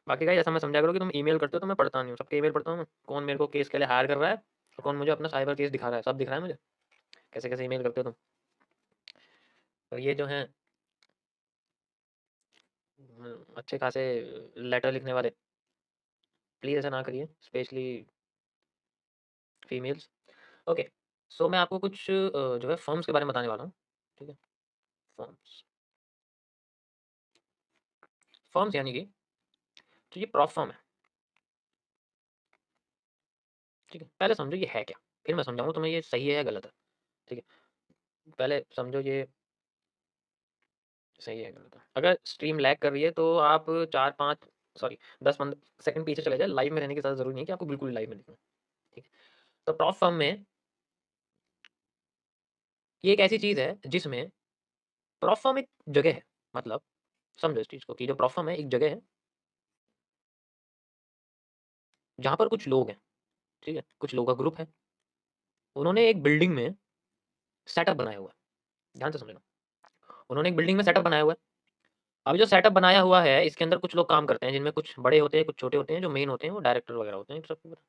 बाकी गाइस ऐसा मैं समझा करो कि तुम ईमेल करते हो तो मैं पढ़ता नहीं हूँ, सबके ईमेल पढ़ता हूँ मैं, कौन मेरे को केस के लिए हायर कर रहा है और कौन मुझे अपना साइबर केस दिखा रहा है, सब दिख रहा है मुझे, कैसे-कैसे ईमेल करते हो तुम। और ये जो हैं अच्छे खासे लेटर लिखने वाले, प्लीज़ ऐसा ना करिए, स्पेशली फीमेल्स। ओके, सो मैं आपको कुछ जो है फर्म्स के बारे में बताने वाला हूँ, ठीक है? फर्म्स, फर्म्स यानी कि तो ये प्रॉप फर्म है, ठीक है? पहले समझो ये है क्या? फिर मैं समझाऊँगा तुम्हें ये सही है या गलत है, ठीक है? पहले समझो ये सही है या गलत है। अगर स्ट्रीम लैग कर रही है तो आप 4-5 सॉरी 10-15 सेकंड पीछे चले जाएँ, लाइव में रहने की ज़्यादा ज़रूरी नहीं है कि आपको बिल्कुल लाइव में दिखे, ठीक है? तो प्रॉप फर्म में ये एक ऐसी चीज़ है जिसमें प्रॉप फर्म एक जगह है, मतलब समझो इस चीज़ को कि जो प्रॉप फर्म है एक जगह है, जहाँ पर कुछ लोग हैं, ठीक है? कुछ लोगों का ग्रुप है, उन्होंने एक बिल्डिंग में सेटअप बनाया हुआ है, ध्यान से समझना। उन्होंने एक बिल्डिंग में सेटअप बनाया हुआ है। अब जो सेटअप बनाया हुआ है, इसके अंदर कुछ लोग काम करते हैं, जिनमें कुछ बड़े होते हैं, कुछ छोटे होते हैं, जो मेन होते हैं वो डायरेक्टर वगैरह होते हैं, ये सबको पता है।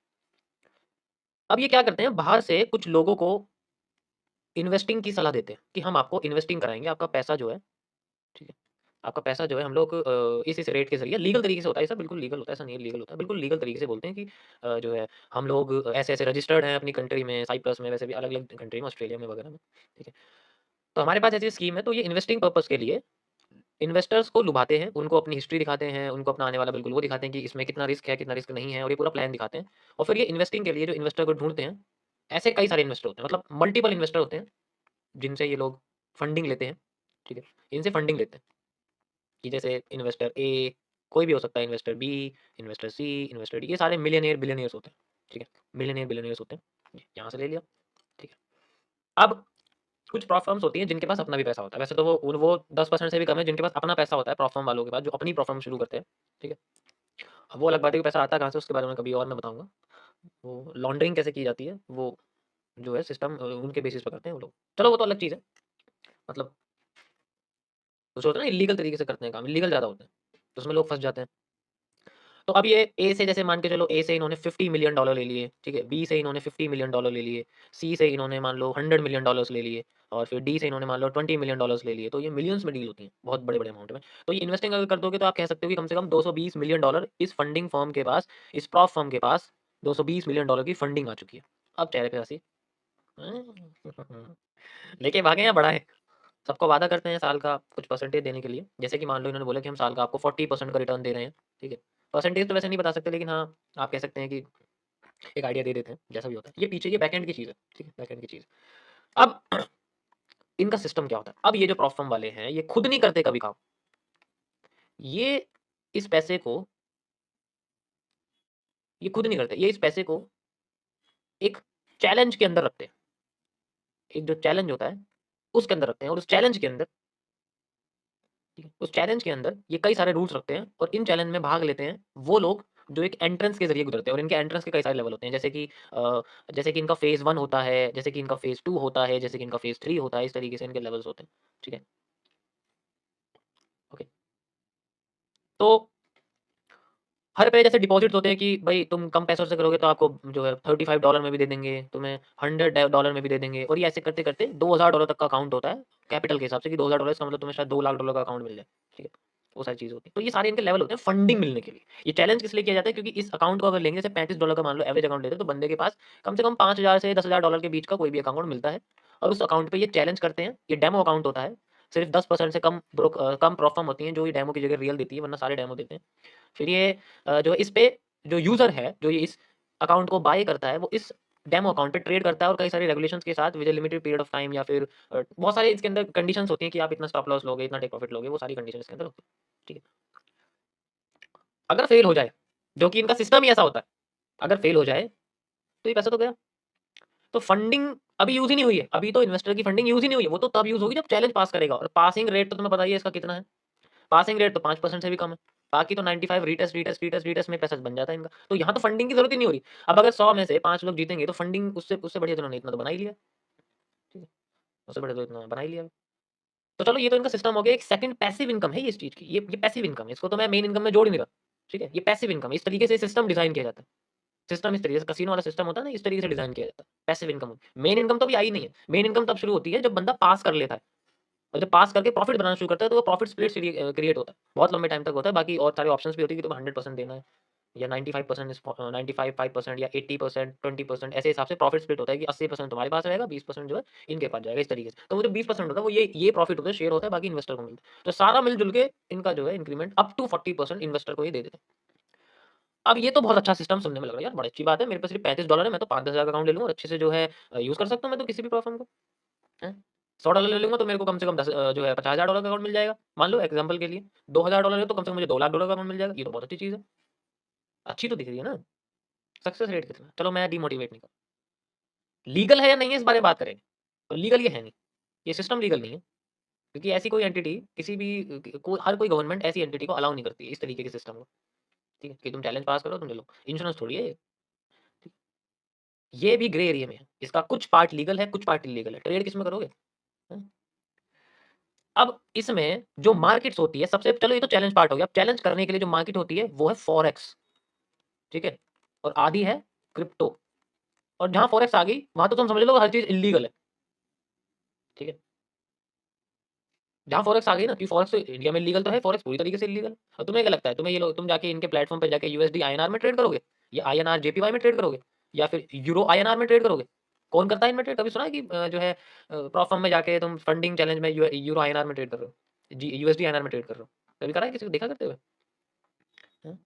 अब ये क्या करते हैं, बाहर से कुछ लोगों को इन्वेस्टिंग की सलाह देते हैं कि हम आपको इन्वेस्टिंग कराएँगे, आपका पैसा जो है, ठीक है? आपका पैसा जो है हम लोग इस रेट के ज़रिए लीगल तरीके से होता है, ये सब बिल्कुल लीगल होता है, ऐसा नहीं है लीगल होता है, बिल्कुल लीगल तरीके से बोलते हैं कि जो है हम लोग ऐसे-ऐसे रजिस्टर्ड हैं अपनी कंट्री में, साइप्रस में, वैसे भी अलग-अलग कंट्री में, ऑस्ट्रेलिया में वगैरह में, ठीक है? तो हमारे पास ऐसी स्कीम है, तो ये इन्वेस्टिंग पर्पज़ के लिए इन्वेस्टर्स को लुभाते हैं, उनको अपनी हिस्ट्री दिखाते हैं, उनको अपना आने वाला बिल्कुल वो दिखाते हैं कि इसमें कितना रिस्क है, कितना रिस्क नहीं है और ये पूरा प्लान दिखाते हैं। और फिर ये इन्वेस्टिंग के लिए जो इन्वेस्टर को ढूँढते हैं, ऐसे कई सारे इन्वेस्टर होते हैं, मतलब मल्टीपल इन्वेस्टर होते हैं, जिनसे ये लोग फंडिंग लेते हैं, ठीक है? इनसे फंडिंग लेते हैं कि जैसे इन्वेस्टर ए, कोई भी हो सकता है, इन्वेस्टर बी, इन्वेस्टर सी, इन्वेस्टर डी, ये सारे मिलियनेयर, बिलियनियर्स होते हैं, ठीक है? मिलियनेयर, बिलियनियर्स होते हैं, यहाँ से ले लिया, ठीक है? अब कुछ प्रॉ फर्म्स होती हैं जिनके पास अपना भी पैसा होता है। वैसे तो वो 10% से भी कम है जिनके पास अपना पैसा होता है प्रॉ फर्म वालों के पास, जो अपनी प्रॉ फर्म शुरू करते हैं, ठीक है? अब वो अलग बात है कि पैसा आता कहाँ से, उसके बारे में कभी और मैं बताऊँगा। वो लॉन्ड्रिंग कैसे की जाती है, वो जो है सिस्टम उनके बेसिस पे करते हैं वो लोग। चलो वो तो अलग चीज़ है। मतलब कुछ होता है ना इल्लीगल तरीके से करते हैं काम, इल्लीगल ज़्यादा होते हैं। तो उसमें लोग फँस जाते हैं। तो अब ये ए से जैसे मान के चलो, ए से इन्होंने $50 मिलियन ले लिए, ठीक है? बी से इन्होंने $50 मिलियन ले लिए, सी से इन्होंने मान लो $100 मिलियन ले लिए और फिर डी से इन्होंने मान लो $20 मिलियन ले लिए। तो ये मिलियंस में डील होती हैं, बहुत बड़े-बड़े अमाउंट में। तो ये इन्वेस्टिंग अगर कर दोगे तो आप कह सकते हो कि कम से कम $220 मिलियन इस फंडिंग फर्म के पास, इस प्रॉप फर्म के पास $220 मिलियन की फंडिंग आ चुकी है। अब चेहरे पे हँसी। लेके भागे या बढ़ाएँ? सबको वादा करते हैं साल का कुछ परसेंटेज देने के लिए। जैसे कि मान लो इन्होंने बोला कि हम साल का आपको 40% का रिटर्न दे रहे हैं, ठीक है? परसेंटेज तो वैसे नहीं बता सकते, लेकिन हाँ, आप कह सकते हैं कि एक आइडिया दे देते हैं, जैसा भी होता है। ये पीछे ये बैकएंड की चीज़ है, ठीक है? बैकएंड की चीज़। अब इनका सिस्टम क्या होता है? अब ये जो प्रॉप फर्म वाले हैं, ये खुद नहीं करते कभी काम। ये इस पैसे को ये खुद नहीं करते। ये इस पैसे को एक चैलेंज के अंदर रखते हैं। एक जो चैलेंज होता है, उसके अंदर रखते हैं और उस चैलेंज के अंदर, ठीक है? उस चैलेंज के अंदर ये कई सारे रूल्स रखते हैं और इन चैलेंज में भाग लेते हैं वो लोग जो एक एंट्रेंस के ज़रिए गुज़रते हैं और इनके एंट्रेंस के कई सारे लेवल होते हैं। जैसे कि इनका फ़ेज़ 1 होता है, जैसे कि इनका फ़ेज़ 2 होता है, जैसे कि इनका फ़ेज़ 3 होता है, इस तरीके से इनके लेवल्स होते हैं। ठीक है? ओके। तो हर पे जैसे डिपॉज़िट्स होते हैं कि भई तुम कम पैसों से करोगे तो आपको जो है $35 में भी दे देंगे, तुम्हें $100 में भी दे देंगे और ये ऐसे करते-करते $2000 तक का अकाउंट होता है, कैपिटल के हिसाब से कि $2000 इसका मतलब तुम्हें शायद $2 लाख का अकाउंट मिल जाए, ठीक है? वो सारी चीज़ें होती हैं। तो ये सारे इनके लेवल होते हैं फंडिंग मिलने के लिए। ये चैलेंज किस लिए किया जाता है, क्योंकि इस अकाउंट को अगर लेंगे, जैसे $35 का मान लो एवरेज अकाउंट लेते हैं, तो बंदे के पास कम से कम 5000 से $10,000 के बीच का कोई भी अकाउंट मिलता है और उस अकाउंट पे ये चैलेंज करते हैं। ये डेमो अकाउंट होता है, सिर्फ़ 10% से कम प्रोफ़र्म होती हैं जो ये डेमो की जगह रियल देती है, वरना सारे डेमो देते हैं। फिर ये जो है इस पे जो यूज़र है, जो ये इस अकाउंट को बाय करता है, वो इस डेमो अकाउंट पे ट्रेड करता है और कई सारी रेगुलेशंस के साथ with a limited period of time, या फिर बहुत सारे इसके अंदर कंडीशंस होती हैं कि आप इतना स्टॉप लॉस लोगे, इतना टेक प्रॉफिट लोगे, वो सारी कंडीशन इसके अंदर होती है। ठीक है? अगर फेल हो जाए, जो कि इनका सिस्टम ही ऐसा होता है, अगर फेल हो जाए, तो ये पैसा तो गया। तो फंडिंग अभी यूज़ ही नहीं हुई है। अभी तो इन्वेस्टर की फंडिंग यूज़ ही नहीं हुई है। वो तो तब यूज़ होगी जब चैलेंज पास करेगा और पासिंग रेट तो तुम्हें पता ही है इसका कितना है। पासिंग रेट तो 5% से भी कम है। बाकी तो 95 रीटेस्ट, रीटेस्ट, रीटेस्ट, रीटेस्ट में पैसा बन जाता है इनका। तो यहाँ तो फंडिंग की ज़रूरत ही नहीं हो रही। अब अगर 100 में से 5 लोग जीतेंगे तो फंडिंग उससे उससे बढ़िया तो उन्होंने इतना तो बना ही लिया, ठीक है? उससे बढ़िया तो इतना बना ही लिया। तो चलो ये तो इनका सिस्टम हो गया। एक सेकंड पैसिव इनकम है ये इस चीज़ की। ये पैसिव इनकम है। इसको तो मैं मेन इनकम में जोड़ ही नहीं रहा, ठीक है, ये पैसिव इनकम, इस तरीके से सिस्टम डिजाइन किया जाता है। सिस्टम इस तरीके से कसिनो वाला सिस्टम होता है ना, इस तरीके से डिजाइन किया जाता है। पैसिव इनकम, मेन इनकम तो अभी आई नहीं है। मेन इनकम तब शुरू होती है जब बंदा पास कर लेता है, और जब पास करके प्रॉफिट बनाना शुरू करता है तो वो प्रॉफिट स्प्लिट क्रिएट होता है, बहुत लंबे टाइम तक होता है। बाकी और सारे ऑप्शंस भी होती है कि तुम्हें 100% देना है, या 95% 95% या 80% 20%, ऐसे हिसाब से प्रॉफिट स्प्लिट होता है कि 80% तुम्हारे पास रहेगा, 20% जो है इनके पास जाएगा, इस तरीके से। तो वो जो 20% होता है वो ये प्रॉफिट होता है, शेयर होता है, बाकी इन्वेस्टर को मिलता है। तो सारा मिलजुल के इनका जो है इंक्रीमेंट अप टू 40% इन्वेस्टर को ही दे देते हैं। अब ये तो बहुत अच्छा सिस्टम सुनने में लग रहा है यार, बड़ी अच्छी बात है। मेरे पास सिर्फ $35 है, मैं तो 5-10 हज़ार का अकाउंट ले लूंगा और अच्छे से जो है यूज कर सकता हूँ मैं तो किसी भी प्लेटफॉर्म को। $100 ले लूंगा तो मेरे को कम से कम 10 जो है $50,000 का अकाउंट मिल जाएगा, मान लो एग्जाम्पल के लिए। $2,000 है तो कम से कम मुझे $2 लाख का अकाउंट मिल जाएगा। ये तो बहुत अच्छी चीज़ है, अच्छी तो दिख रही है ना। सक्सेस रेट कितना, चलो मैं डिमोटिवेट नहीं कर, लीगल है या नहीं है इस बारे में बात करेंगे। तो लीगल ये है नहीं, ये सिस्टम लीगल नहीं है, क्योंकि ऐसी कोई एंटिटी किसी भी हर कोई गवर्नमेंट ऐसी एंटिटी को अलाउ नहीं करती है इस तरीके के सिस्टम को। ठीक है, कि तुम चैलेंज पास करो तुम ले लो, इंश्योरेंस थोड़ी है ये। ये भी ग्रे एरिया में है, इसका कुछ पार्ट लीगल है, कुछ पार्ट इलीगल है। ट्रेड किसमें करोगे? हैं? अब इसमें जो मार्केट्स होती है सबसे, चलो ये तो चैलेंज पार्ट हो गया। अब चैलेंज करने के लिए जो मार्केट होती है वो है फॉरेक्स, ठीक है, और आधी है क्रिप्टो। और जहां फॉरेक्स आ गई वहां तो तुम समझ लो हर चीज इलीगल है, ठीक है। जहां फॉरेक्स आ गई ना, कि फॉरेक्स तो इंडिया में लीगल तो है, फॉरेक्स पूरी तरीके से इलीगल। और तुम्हें क्या लगता है, तुम्हें ये लोग, तुम जाके इनके प्लेटफॉर्म पे जाके यूएसडी आईएनआर में ट्रेड करोगे, या आईएनआर जेपीवाई में ट्रेड करोगे, या फिर यूरो आईएनआर में ट्रेड करोगे? कौन करता है इनमें ट्रेड? कभी सुना है कि जो है प्लेटफॉर्म में जाके तुम फंडिंग चैलेंज में यूरो आईएनआर में ट्रेड कर रहे हो, जी यूएसडी आईएनआर में ट्रेड कर रहे हो? कभी करा है किसी को देखा करते हुए? हैं?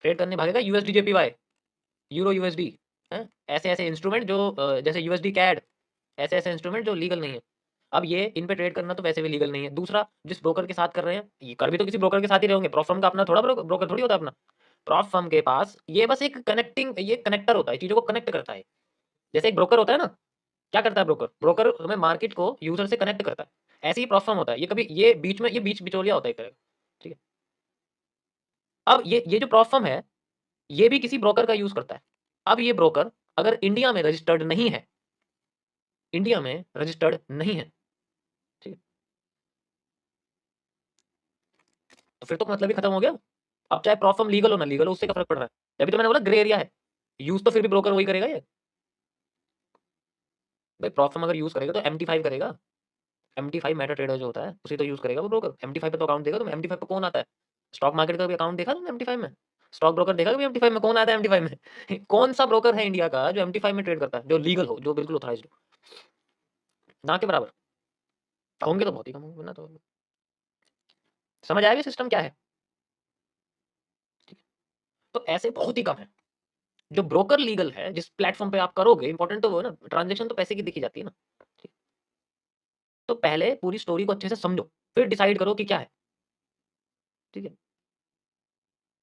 ट्रेड करने भागेगा यूएसडी जेपीवाई, यूरो यूएसडी, हैं? ऐसे ऐसे इंस्ट्रूमेंट जो जैसे यूएसडी कैड, ऐसे ऐसे इंस्ट्रूमेंट जो लीगल नहीं है। अब ये इन पे ट्रेड करना तो वैसे भी लीगल नहीं है। दूसरा, जिस ब्रोकर के साथ कर रहे हैं, ये कर भी तो किसी ब्रोकर के साथ ही रहे होंगे। प्रॉप फर्म का अपना थोड़ा ब्रोकर थोड़ी होता है अपना। प्रॉप फर्म के पास ये बस एक कनेक्टिंग, ये कनेक्टर होता है, चीजों को कनेक्ट करता है। जैसे एक ब्रोकर होता है ना, क्या करता है ब्रोकर? ब्रोकर हमें मार्केट को यूजर से कनेक्ट करता है। ऐसे ही प्रॉप फर्म होता है, ये कभी ये बीच में, ये बीच बिचौलिया होता है एक तरह का, ठीक है। अब ये जो प्रॉप फर्म है, ये भी किसी ब्रोकर का यूज करता है। अब ये ब्रोकर अगर इंडिया में रजिस्टर्ड नहीं है, इंडिया में रजिस्टर्ड नहीं है, ठीक है, तो फिर तो मतलब ही खत्म हो गया। अब चाहे प्रॉप फर्म लीगल हो ना लीगल हो, उससे क्या फर्क पड़ रहा है? तभी तो मैंने बोला ग्रे एरिया है। यूज तो फिर भी ब्रोकर वही करेगा ये। भाई प्रॉप फर्म अगर यूज करेगा तो MT5 करेगा। MT5 मेटा ट्रेडर जो होता है उसी तो यूज करेगा वो ब्रोकर। MT5 पे तो अकाउंट देगा। तुम MT5 पे कौन आता है? स्टॉक मार्केट का भी अकाउंट देखा तुमने MT5 में? स्टॉक ब्रोकर देखा कभी MT5 में? कौन आता है MT5 में? कौन सा ब्रोकर है इंडिया का जो MT5 में ट्रेड करता है, जो लीगल हो, जो बिल्कुल ऑथराइज्ड हो? ना के बराबर। होंगे तो बहुत ही कम होंगे ना। तो समझ आएगा सिस्टम क्या है, ठीक है? तो ऐसे बहुत ही कम है। जो ब्रोकर लीगल है, जिस प्लेटफॉर्म पे आप करोगे, इंपॉर्टेंट तो वो है ना, ट्रांजेक्शन तो पैसे की दिखी जाती है ना, ठीक। तो पहले पूरी स्टोरी को अच्छे से समझो, फिर डिसाइड करो कि क्या है, ठीक है।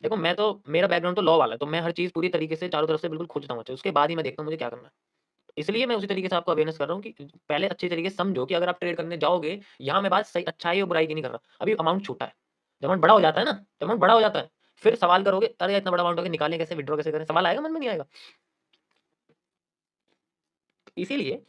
देखो मैं तो, मेरा बैकग्राउंड तो लॉ वाला है, तो मैं हर चीज़ पूरी तरीके से चारों तरफ से बिल्कुल खोजता हूँ अच्छे, उसके बाद ही मैं देखता हूँ मुझे क्या करना है। इसलिए मैं उसी तरीके से आपको अवेयरनेस कर रहा हूँ कि पहले अच्छे तरीके से समझो कि अगर आप ट्रेड करने जाओगे, यहाँ मैं बात सही अच्छाई और बुराई की नहीं कर रहा। अभी अमाउंट छोटा है, जब अमाउंट बड़ा हो जाता है ना, जब अमाउंट बड़ा हो जाता है, फिर सवाल करोगे, अरे यार इतना बड़ा अमाउंट हो गया, निकालें कैसे, विड्रॉ कैसे करें? सवाल आएगा, मन में नहीं आएगा? इसीलिए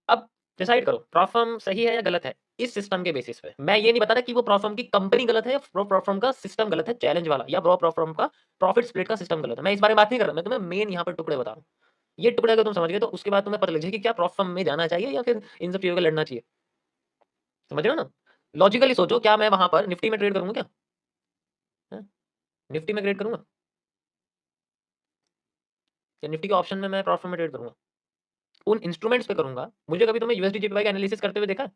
अब डिसाइड करो प्रॉप फर्म सही है या गलत है, इस सिस्टम के बेसिस पे। मैं ये नहीं बताता कि वो प्रॉप फर्म की कंपनी गलत है या प्रॉप फर्म का सिस्टम गलत है चैलेंज वाला, या प्रॉप फर्म का प्रॉफिट स्प्लिट का सिस्टम गलत है। मैं इस बारे में बात नहीं कर रहा, मैं तुम्हें मेन यहाँ पर टुकड़े बता रहा हूँ। ये टुकड़े अगर तुम समझ गए तो उसके बाद तुम्हें पता लग जाए कि क्या प्रॉप फर्म में जाना चाहिए या फिर इन सब चीजों को लड़ना चाहिए। समझ रहे हो ना? लॉजिकली सोचो, क्या मैं वहां पर निफ्टी में ट्रेड करूंगा क्या? हैं? निफ्टी में ट्रेड करूंगा, या निफ्टी के ऑप्शन में मैं प्रॉप फर्म में ट्रेड करूंगा? उन इंस्ट्रूमेंट्स पे करूंगा। मुझे कभी तुम्हें यूएसडी जेपीवाई का एनालिसिस करते हुए देखा है?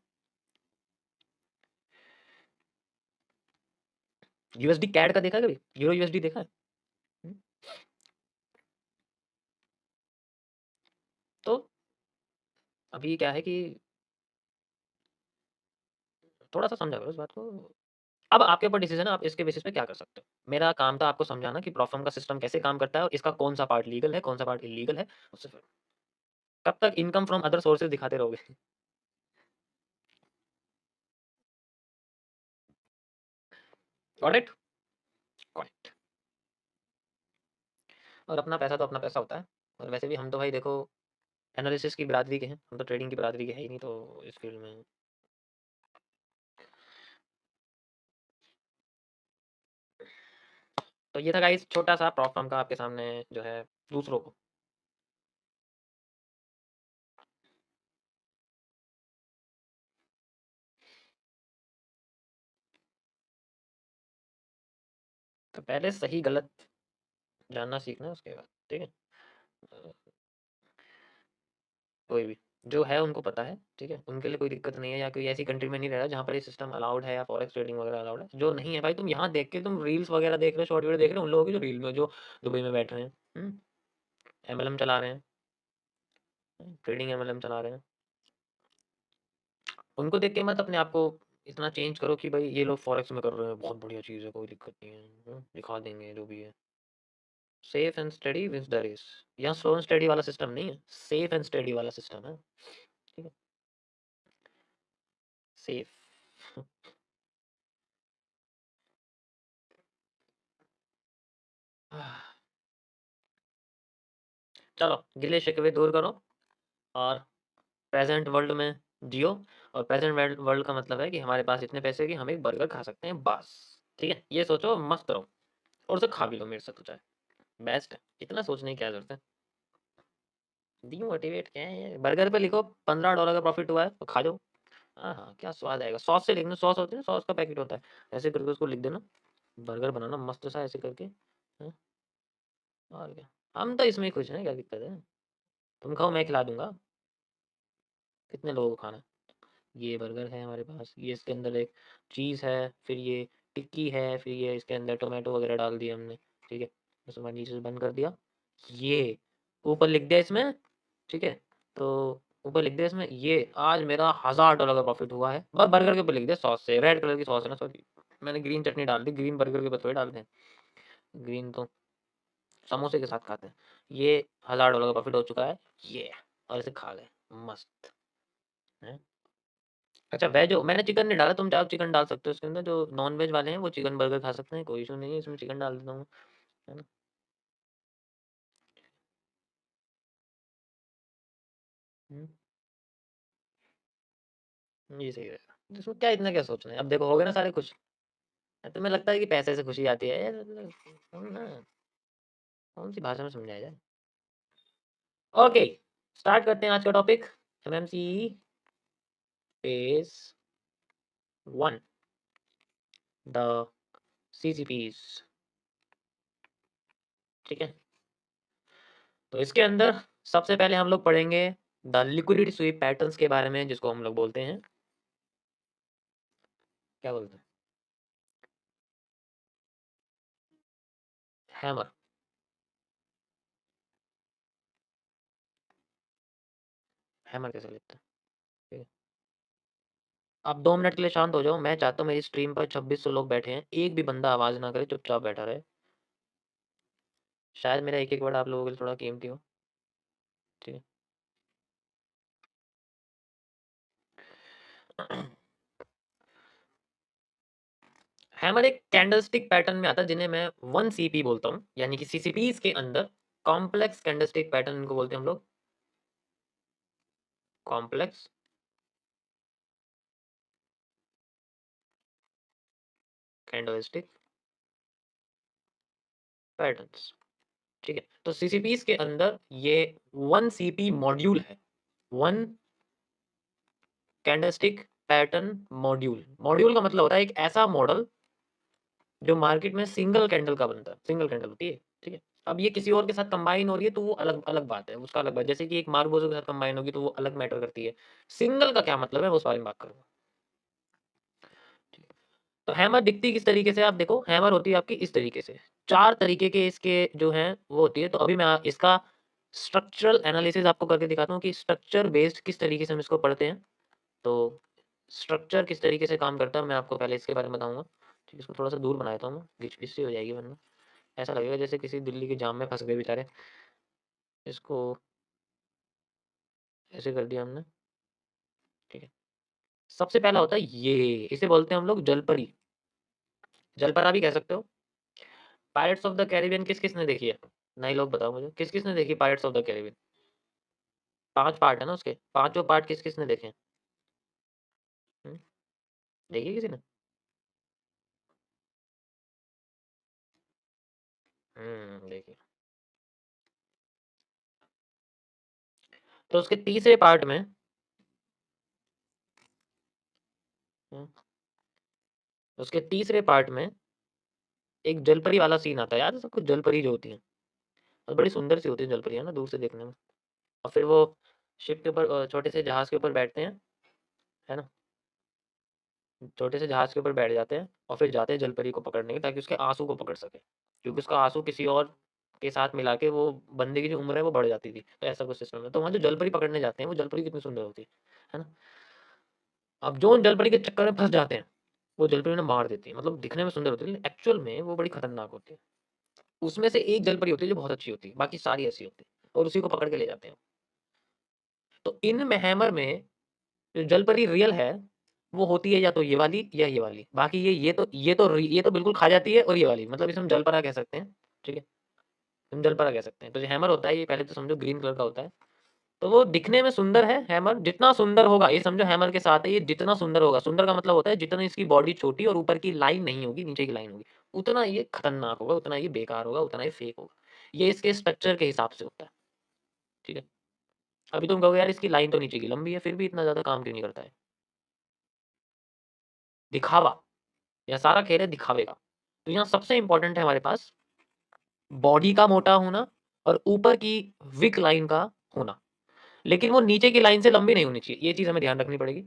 यूएसडी कैड का देखा है कभी? यूरो यूएसडी देखा है? हम्म। तो अभी क्या है कि थोड़ा सा समझा करो इस बात को। अब आपके ऊपर डिसीजन है, आप इसके बेसिस पे क्या कर सकते हो। मेरा काम था आपको समझाना कि प्रॉप फर्म का सिस्टम कैसे काम करता है और इसका कौन सा पार्ट लीगल है, कौन सा पार्ट इलीगल है। उससे फिर कब तक इनकम फ्रॉम अदर सोर्सेज दिखाते रहोगे? Got it? गॉट। और अपना पैसा तो अपना पैसा होता है। और वैसे भी हम तो भाई देखो एनालिसिस की बिरादरी के हैं, हम तो ट्रेडिंग की बिरादरी के है ही नहीं, तो इस फील्ड में तो ये था गाइस छोटा-सा प्रॉप फर्म का आपके सामने जो है दूसरों को। तो पहले सही गलत जानना सीखना है उसके बाद, ठीक है? अ, कोई भी जो है उनको पता है, ठीक है? उनके लिए कोई दिक्कत नहीं है या कोई ऐसी कंट्री में नहीं रह रहा जहाँ पर ये सिस्टम अलाउड है या फॉरेक्स ट्रेडिंग वगैरह अलाउड है। जो नहीं है भाई तुम यहाँ देख के तुम रील्स वगैरह देख रहे हो, शॉर्ट वीडियो देख रहे हो उन लोगों की जो रील में जो दुबई में बैठ रहे हैं, एमएलएम चला रहे हैं, ट्रेडिंग एमएलएम चला रहे हैं। उनको देख के मत अपने आप को इतना चेंज करो कि भाई ये लोग फॉरेक्स में कर रहे हैं, बहुत बढ़िया चीज़ है, कोई दिक्कत नहीं है, दिखा देंगे जो भी है। Safe and steady wins the race. यहाँ स्लो एंड स्टडी वाला सिस्टम नहीं है, सेफ एंड स्टडी वाला सिस्टम है, ठीक है? सेफ। चलो गिले शिकवे दूर करो और प्रेजेंट वर्ल्ड में जियो। और प्रेजेंट वर्ल्ड का मतलब है कि हमारे पास इतने पैसे कि हम एक बर्गर खा सकते हैं बस, ठीक है? ये सोचो मस्त रहो और उसे खा भी लो मेरे साथ तो चाहे, बेस्ट है। इतना सोचने की क्या जरूरत है? डीमोटिवेट क्या है ये? बर्गर पे लिखो $15 का प्रॉफिट हुआ है तो खा जाओ। हाँ हाँ, क्या स्वाद आएगा। सॉस से लिखना, सॉस होती है ना, सॉस का पैकेट होता है, ऐसे करके उसको लिख देना, बर्गर बनाना मस्त सा ऐसे करके, हाँ, और क्या। हम तो इसमें ही खुश हैं, क्या दिक्कत है? तुम खाओ मैं खिला दूंगा। कितने लोगों को खाना है? ये बर्गर है हमारे पास, ये इसके अंदर एक चीज़ है, फिर ये टिक्की है, फिर ये इसके अंदर टोमेटो वगैरह डाल दिया हमने, ठीक है? बस हमारे नीचे से बंद कर दिया, ये ऊपर लिख दिया इसमें, ठीक है? तो ऊपर लिख दिया इसमें ये आज मेरा $1000 का प्रॉफिट हुआ है, बस बर्गर के ऊपर लिख दिया सॉस से, रेड कलर की सॉस है ना, सॉरी मैंने ग्रीन चटनी डाल दी, ग्रीन बर्गर के ऊपर थोड़ी डालते हैं, ग्रीन तो समोसे के साथ खाते हैं। ये $1000 का प्रॉफिट हो चुका है, ये, और इसे खा गए मस्त है। अच्छा वेज हो, मैंने चिकन नहीं डाला, तुम चाहो चिकन डाल सकते हो इसके अंदर, जो नॉन वेज वाले हैं वो चिकन बर्गर खा सकते हैं, कोई इशू नहीं है, इसमें चिकन डाल देता हूँ, है ना? हम्म, ये सही रहेगा, इसमें क्या इतना क्या सोचना है? अब देखो हो गए ना सारे खुश। तुम्हें लगता है कि पैसे से खुशी आती है यार, ना कौन सी भाषा में समझाया जाए? ओके, स्टार्ट करते हैं आज का टॉपिक। एमएमसी फेज 1, द सीसीपीज, ठीक है? तो इसके अंदर सबसे पहले हम लोग पढ़ेंगे द लिक्विडिटी स्वीप पैटर्न्स के बारे में, जिसको हम लोग बोलते हैं, क्या बोलते हैं? हैमर। हैमर कैसे लिखते हैं? ठीक है। आप 2 मिनट के लिए शांत हो जाओ, मैं चाहता हूँ मेरी स्ट्रीम पर 2600 लोग बैठे हैं, एक भी बंदा आवाज ना करे, चुपचाप बैठा रहे। शायद मेरा एक एक वर्ड आप लोगों के लिए थोड़ा कीमती हो, ठीक है? हैमर एक कैंडलस्टिक पैटर्न में आता है, जिन्हें मैं 1 CP बोलता हूँ, यानी कि सीसीपीज के अंदर कॉम्प्लेक्स कैंडलस्टिक पैटर्न इनको बोलते हैं हम लोग, कॉम्प्लेक्स कैंडलस्टिक पैटर्न्स, ठीक है? तो सीसीपीज के अंदर ये 1 CP मॉड्यूल है, 1 कैंडलस्टिक पैटर्न मॉड्यूल। मॉड्यूल का मतलब होता है एक ऐसा मॉडल जो मार्केट में सिंगल कैंडल का बनता है, सिंगल कैंडल होती है, ठीक है? अब ये किसी और के साथ कंबाइन हो रही है तो वो अलग अलग बात है, उसका अलग बात, जैसे कि एक मार्बोजो के साथ कंबाइन होगी तो वो अलग मैटर करती है। सिंगल का क्या मतलब है वो उस बारे में बात करूंगा। तो हैमर दिखती किस तरीके से, आप देखो हैमर होती है आपकी इस तरीके से, 4 तरीके के इसके जो हैं वो होती है। तो अभी मैं इसका स्ट्रक्चरल एनालिसिस आपको करके दिखाता हूँ कि स्ट्रक्चर बेस्ड किस तरीके से हम इसको पढ़ते हैं। तो स्ट्रक्चर किस तरीके से काम करता है मैं आपको पहले इसके बारे में बताऊंगा, ठीक है? इसको थोड़ा सा दूर बना देता हूँ मैं, घिच पिच सी हो जाएगी वरना, ऐसा लगेगा जैसे किसी दिल्ली के जाम में फंस गए बेचारे। इसको ऐसे कर दिया हमने, ठीक है? सबसे पहला होता है ये, इसे बोलते हैं हम लोग जलपरी, जलपरा भी कह सकते हो। पायरेट्स ऑफ द कैरिबियन किस किस ने देखी है? नए लोग बताओ मुझे, किस किस ने देखी pirates of the Caribbean? 5 part है ना उसके, पांचों पार्ट किस किस ने देखे हैं? हम्म, देखिए किसी ने? देखिए, तो उसके तीसरे पार्ट में हम्म, उसके तीसरे पार्ट में एक जलपरी वाला सीन आता है। याद है सबको जलपरी जो होती है, और बड़ी सुंदर सी होती है जलपरी, है ना, दूर से देखने में। और फिर वो शिप के ऊपर, छोटे से जहाज के ऊपर बैठते हैं, है ना, छोटे से जहाज के ऊपर बैठ जाते हैं और फिर जाते हैं जलपरी को पकड़ने के, ताकि उसके आंसू को पकड़ सके, क्योंकि उसका आंसू किसी और के साथ मिला के वो बंदे की जो उम्र है वो बढ़ जाती थी। तो ऐसा कुछ सिस्टम है। तो वहाँ जो जलपरी पकड़ने जाते हैं, वो जलपरी कितनी सुंदर होती है ना। अब जो उन जलपरी के चक्कर में फंस जाते हैं, वो जलपरी उन्हें मार देती है। मतलब दिखने में सुंदर होती है, लेकिन एक्चुअल में वो बड़ी खतरनाक होती है। उसमें से एक जलपरी होती है जो बहुत अच्छी होती है, बाकी सारी ऐसी होती है, और उसी को पकड़ के ले जाते हैं। तो इन हैमर में जो जलपरी रियल है, वो होती है या तो ये वाली या ये वाली। बाकी ये तो बिल्कुल खा जाती है, और ये वाली मतलब इसे हम जलपरा कह सकते हैं। ठीक है, हम जलपरा कह सकते हैं। तो जो हैमर होता है, ये पहले तो समझो ग्रीन कलर का होता है। तो वो दिखने में सुंदर है हैमर, जितना सुंदर होगा, ये समझो हैमर के साथ है, ये जितना सुंदर होगा, सुंदर का मतलब होता है जितना इसकी बॉडी छोटी और ऊपर की लाइन नहीं होगी, नीचे की लाइन होगी, उतना ये खतरनाक होगा, उतना ये बेकार होगा, उतना ये फेक होगा। ये इसके स्ट्रक्चर के हिसाब से होता है। ठीक है। अभी तुम कहोगे यार इसकी लाइन तो नीचे की लंबी है, फिर भी इतना ज्यादा काम क्यों नहीं करता है? दिखावा। यह सारा खेल है दिखावे का। तो यहाँ सबसे इंपॉर्टेंट है हमारे पास बॉडी का मोटा होना और ऊपर की विक लाइन का होना, लेकिन वो नीचे की लाइन से लंबी नहीं होनी चाहिए। ये चीज हमें ध्यान रखनी पड़ेगी।